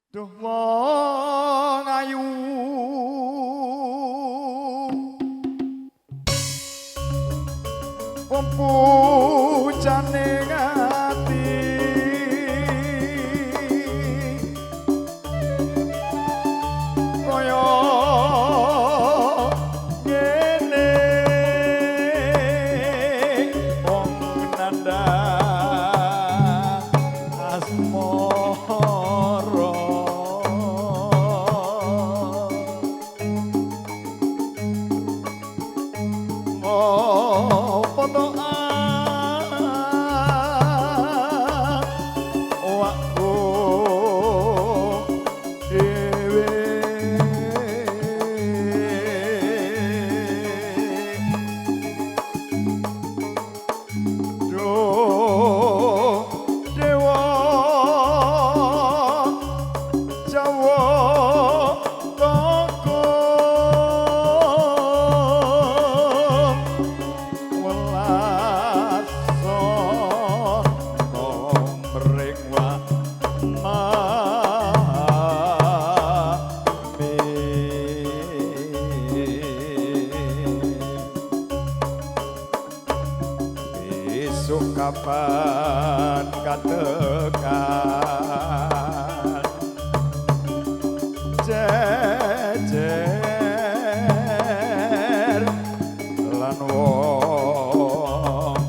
Duh wong ayu pempucane ati kaya ngene wong nandang asmara kapan katekan jejer lan wong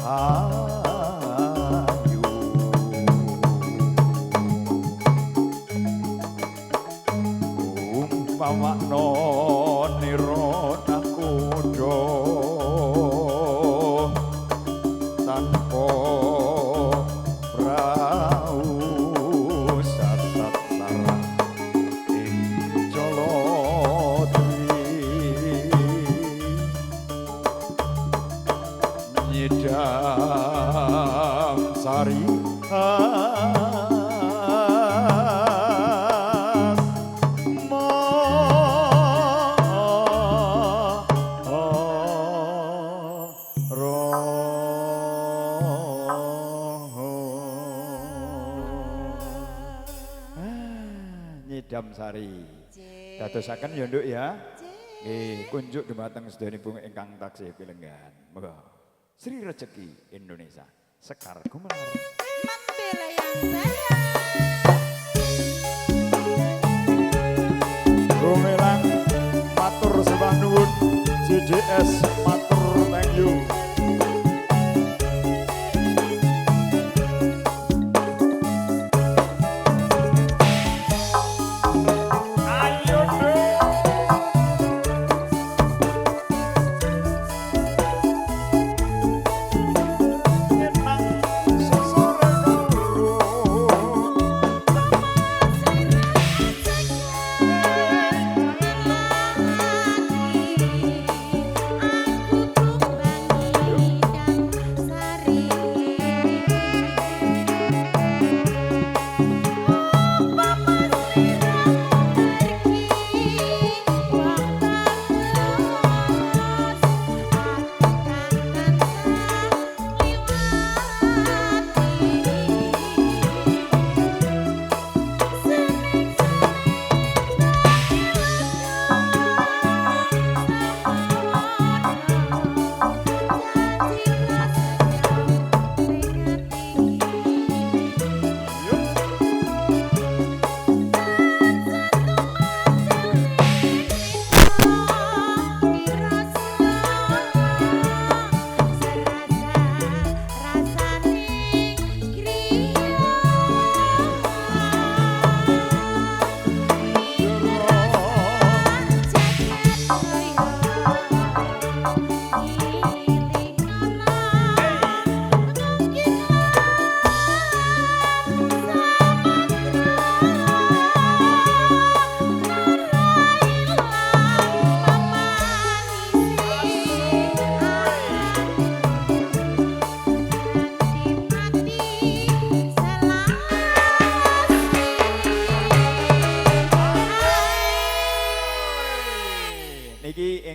ayu umpamano nirona kudo tanpa prau sasat sarang ing Colodri nyidam sari Nyidam Sari. Dadosaken ya Nduk ya. Nggih, kunjuk dumateng sedayanipun ingkang taksih pilenggan. Monggo. Sri Rejeki Indonesia. Sekar Gumelar. Membela yang saya. Gumelang matur sembah nuwun. CDS matur thank you.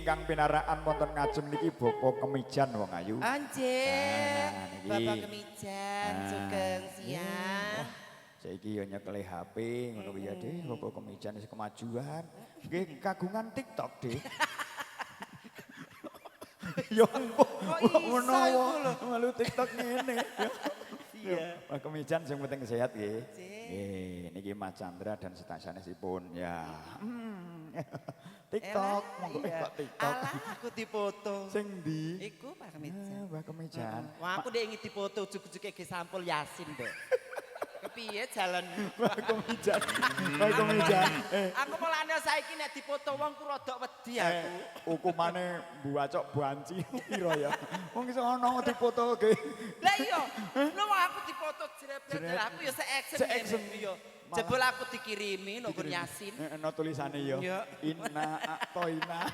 ingkang pinaraan wonten ngajeng niki Bapak Kemijan wong ayu. Anjir. Bapak Kemijan, sugeng siang. Saiki yo nyekeli HP ngono kuwi ya, Dik. Apa kemijan wis kemajuan. Nggih kagungan TikTok, Dik. Yo kok menawa malu TikTok ngene. Iya. Pak Kemijan sing penting sehat nggih. Nggih, niki Mas Chandra dan sedaya sanesipun ya. TikTok, monggo kok TikTok. Alah aku dipoto. Sing ndi? Iku Pak Kemijan. Pak Kemijan. Wah aku dek ingin dipoto ujug-ujuge ge sampul Yasin, Dek. Kepiye jalan? Pak Kemijan. Pak Kemijan. Aku mulane saiki nek dipoto wong ku rada wedi aku. Hukumane buacok banci piro ya? Wong iso ono dipoto ge. Lah iya, lho aku dipoto jrebret aku ya se-action iya. Jebul aku dikirimi nang Yasin. Ono tulisane ya. Inna atoina.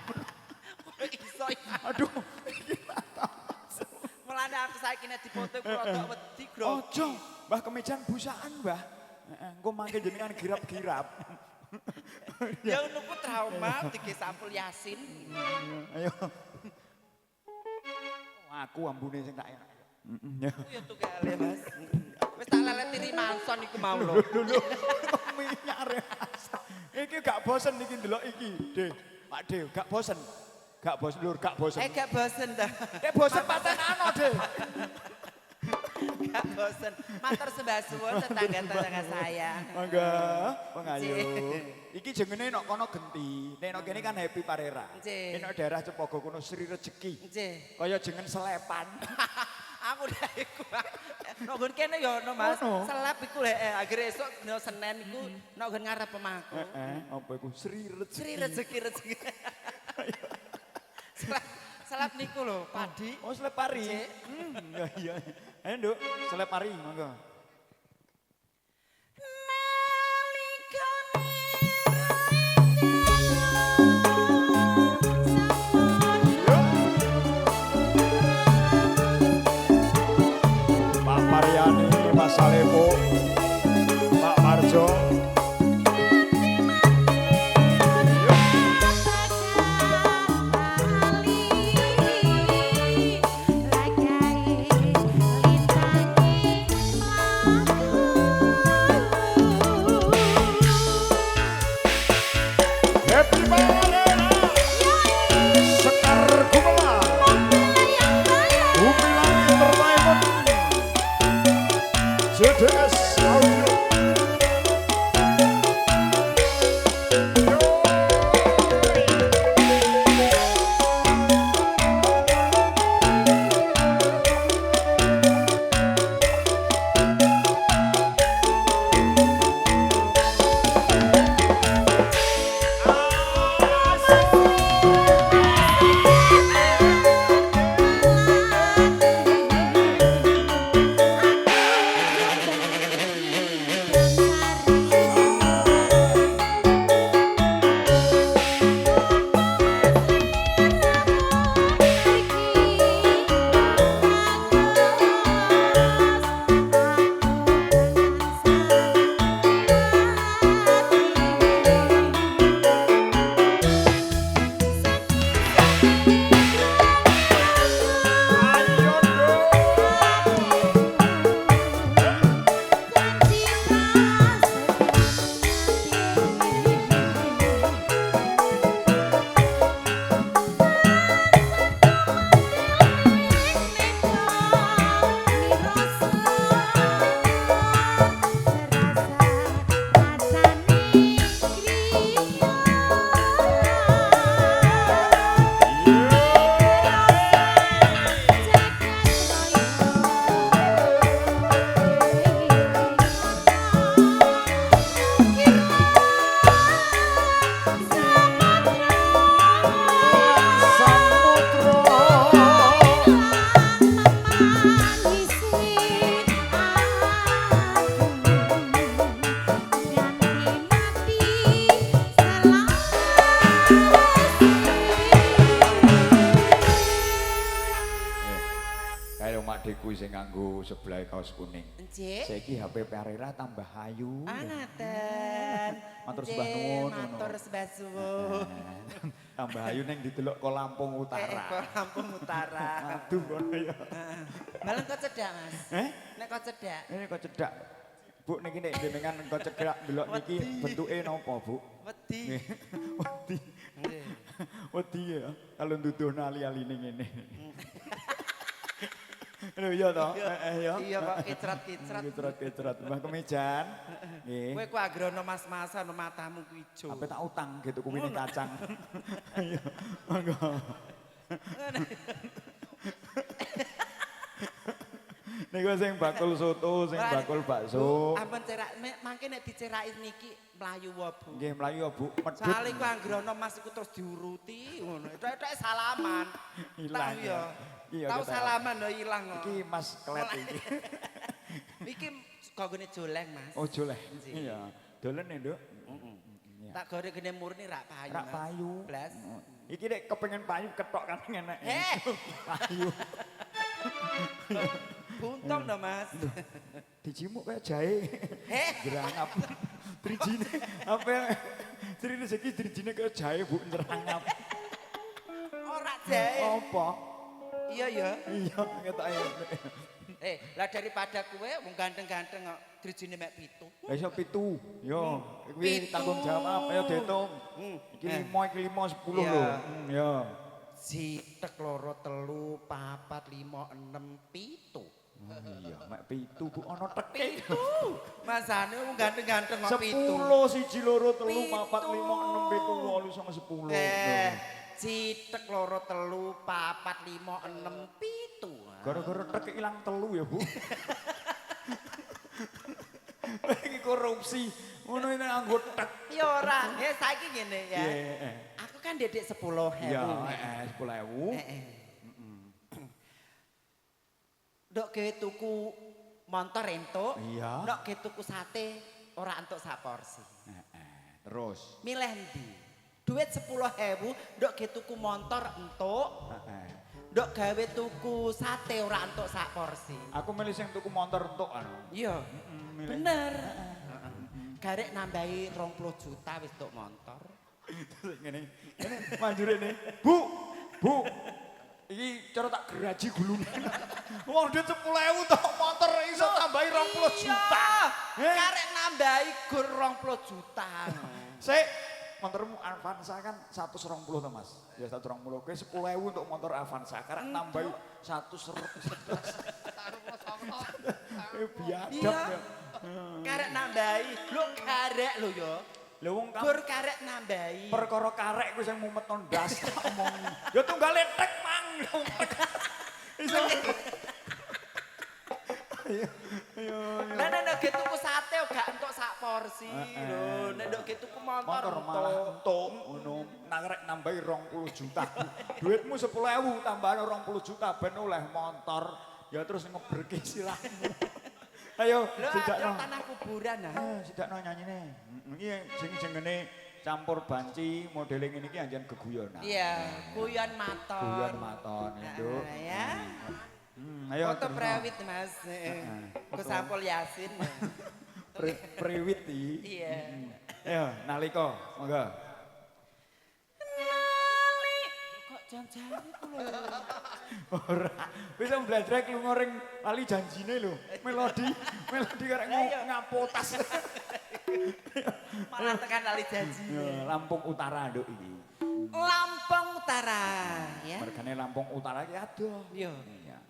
Iso. Aduh, iki tak tahu. Mulane aku saiki nek dipoto ku rada wedi, Bro. Ojo, Mbah Kemijan busaan, Mbah. Engko mangke jenengan girap-girap. Ya ngono ku trauma dike sampul Yasin. Ayo. Aku ambune sing tak enak. Ya. Ya tukale, Mas. Wis tak leleti Rimanson iku mau lho. Lho, minyak remas. Iki gak bosen iki ndelok iki, Dik. Pak Dik, gak bosen. Gak bosen, Lur, gak bosen. Gak bosen dah. Bosen patenano, Dik. Gak bosen. Matur sembah suwun tetangga-tetangga saya. Mangga, ayo. Iki jengene nek kono genti. Nek kene kan Happy Parera. Nek daerah Cepogo kono Sri Rejeki. Nggih. Kaya jeneng selepan. Aku dah iku. Nek nggon kene ya ono Mas. Selap iku akhire esuk dina Senin iku nek nggon ngarep pemaku. Apa iku Sri Rejeki. Sri Rejeki. Selap niku lho, padi. Oh, selep pari. Iya. Ayo, Nduk, selep pari monggo. Pak Mariani, Mas Salepo, Pak Marjo. Happy Parera, Sekar Gumelar, Bumi Langit Entertainment, JDS Audio. Adikku sing nganggo sebelah kaos kuning. Nggih. Saiki HP Parera tambah ayu. Ngaten. Matur sembah nuwun. Matur sembah suwun. Tambah ayu ning didelok ko Lampung Utara. Ko Lampung Utara. Aduh ngono ya. Malah kok cedak, Mas. Nek kok cedak. Ini kok cedak. Bu niki nek jenengan engko cegak delok niki bentuke napa, Bu? Wedi. Nggih. Wedi. Nggih. Wedi ya kalau nduduhno ali-aline ngene. Lho iya to? Ya. Iya kok kicrat-kicrat. Kecrat-kecrat. Mbah Kemejan. Nggih. Kowe ku agrono mas-masan matamu ku ijo. Sampai tak utang gitu kuwine kacang. Iya. Monggo. Niku sing bakul soto, sing bakul bakso. Ampun cerak mangke nek diceraki niki mlayu wae, Bu. Nggih mlayu ya, Bu. Medhit. Soale ku anggrono Mas iku terus diuruti ngono. Tok-tok salaman. Ilang Tahu ya. Iya, Tahu kita- salaman lho ilang kok. Iki Mas Klet iki. Iki kanggone joleng, Mas. Oh joleh. Iya. Dolen ya, Nduk. Iya. Tak gore gene murni rak payu. Rak Mas. payu. Blas. Iki nek kepengen payu ketok kan enak. Heh. Payu. Buntung lho, Mas. Dijimuk kayak jahe. Heh. Jerangap. Drijine apa? Sri rezeki drijine kayak jahe Bu jerangap. Ora jae. Apa? Iya ya. Iya, ketok ae. Lah daripada kowe wong ganteng-ganteng kok drijine mek 7. Lah iso 7. Yo, kuwi 7. tanggung jawab apa ya diitung. Iki 5, iki 5, 10 Iya. lho. Yo. Sitek loro telu papat 5 6 7. Oh iya, mek 7 Bu ana teke. Masane wong ganteng-ganteng kok 7. 10 1 2 3 4 5 6 7 8 9 10. Sitek loro telu papat 5 6 7. Gara-gara tek ilang telu ya, Bu. Iki korupsi. Ngono ini nganggo tek. Ya ora, saiki ngene ya. Iya. Aku kan dedek 10.000. Iya, 10.000. Ndok ke tuku montor entuk. Iya. Ndok ke tuku sate ora entuk sak porsi. Terus. Milih ndi? Duit 10.000 ndok ke tuku montor entuk. Ndok gawe tuku sate ora entuk sak porsi. Aku milih sing tuku motor entuk anu. Iya. milih. Bener. Garek nambahi 20 juta wis tuk montor. Terus ngene. Ngene manjure ne. Bu. Bu. Iki cara tak geraji gulungan. Wong duit 10.000 tok motor iso tambahi 20 juta. Karek nambahi gur 20 juta. Sik, motormu Avanza kan 120 to, Mas. Ya 120. Kowe 10.000 untuk motor Avanza. Karek nambahi 111. Biadab ya. Karek nambahi. Lho karek lho ya. Lha wong Gur karek nambahi. perkara karek kuwi sing mumet nang ndas tak omongi. Ya tunggale tek mang. Iso. Ayo. Lah nek ge tuku sate gak entuk sak porsi lho. Nek ge tuku motor Malah entuk ngono. Nang rek nambahi 20 juta. Duitmu 10.000 tambahan 20 juta ben oleh motor. Ya terus ngeberke silahmu. Ayo, lho sidakno. ada tanah kuburan nah. Sidakno nyanyine. Iki sing jenenge campur banci modele ngene iki anjen geguyon. Iya, guyon maton. Guyon maton, Nduk. Ya. Ayo. Foto prewit Mas. Ku sampul Yasin. Priwit iki. Iya. Ayo, nalika, monggo. Kok jan-jane ku lho. Ora. Bisa belajar lunga ring lali janjine lho. Melodi karek ngapotas. Malah tekan ali janji. Ya, Lampung Utara nduk iki. Lampung Utara ya. Mergane Lampung Utara iki adoh. Iya.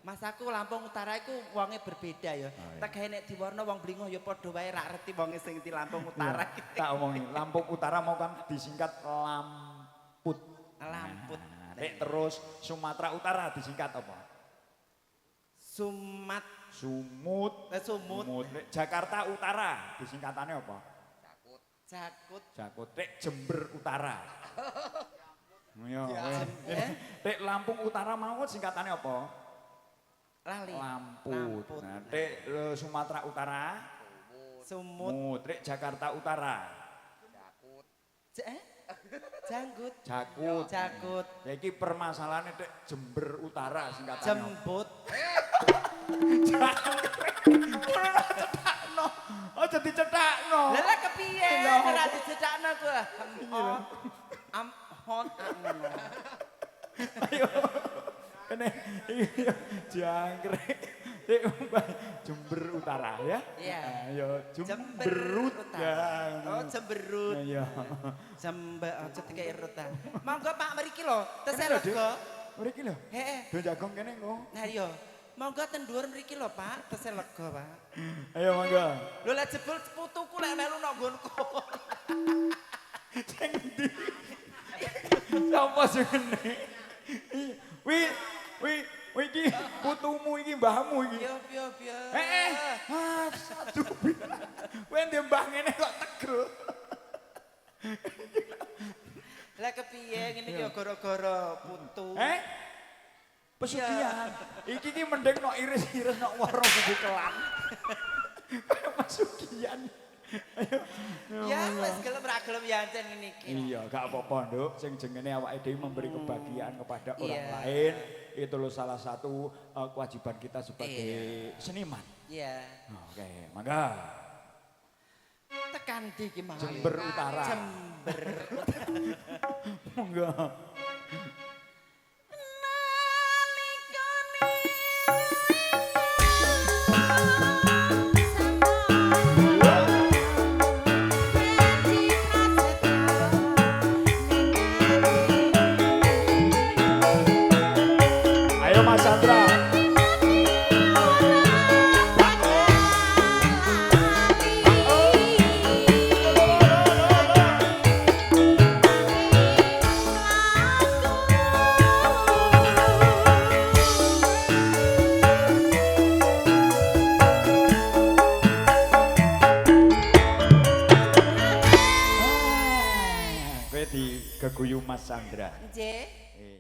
Mas aku Lampung Utara iku wonge berbeda ya. Tegahe nek diwarna wong Blingo ya padha wae ra ngerti wonge sing di Lampung Utara. Tak omongi, Lampung Utara mau kan disingkat Lamput. Lamput. Nek terus Sumatera Utara disingkat apa? Sumat. Sumut. Sumut. Nek Jakarta Utara disingkatannya apa? Jakut. Jakut. Nek Jember Utara. Ya, Ya. Nek Lampung Utara mau singkatannya apa? Lali. Lamput. Nah, nek Sumatera Utara Sumut. Mut. Nek Jakarta Utara Janggut. Jakut. Jakut. Ya iki permasalahannya nek Jember Utara singkatannya. Jembut. Cetakno. Aja dicetakno. Lah kepiye Ya apa? ora dicecakno ku. Hot ngono. Ayo. Kene iya jangkrik. Jember Utara ya. Iya. Ayo Jemberut ya. Oh, Jemberut. Iya. Jember aja dikek rutan. Monggo Pak mriki lho, tesih Kene lho, Dik. lega. Mriki lho. Heeh. Do jagong kene kok. Nah iya. Monggo ten dhuwur mriki lho Pak, tesih lega Pak. Ayo monggo. Lho lek jebul putuku lek melu nang nggonku. Sing ndi? Sapa sing ngene? Wi iki putumu iki mbahmu iki. Piye. Aduh. Kowe ndek mbah ngene kok tegel. Lah kepiye ngene iki gara-gara putu. Pesugihan. Iki ki mending nok iris-iris nok waro buku kelan. Kayak pesugihan. Ya wis gelem ra gelem yancen ngene iki. Iya, gak apa-apa, Nduk. Sing jenenge awake dhewe memberi kebahagiaan kepada orang Iya. lain. Itu loh salah satu kewajiban kita sebagai seniman. Iya. Oke, mangga. Tekan di ki mau. Jember Utara. Jember. Mangga. Ayo Mas Sandra. Kowe di geguyu Mas Sandra. Nggih. Eh.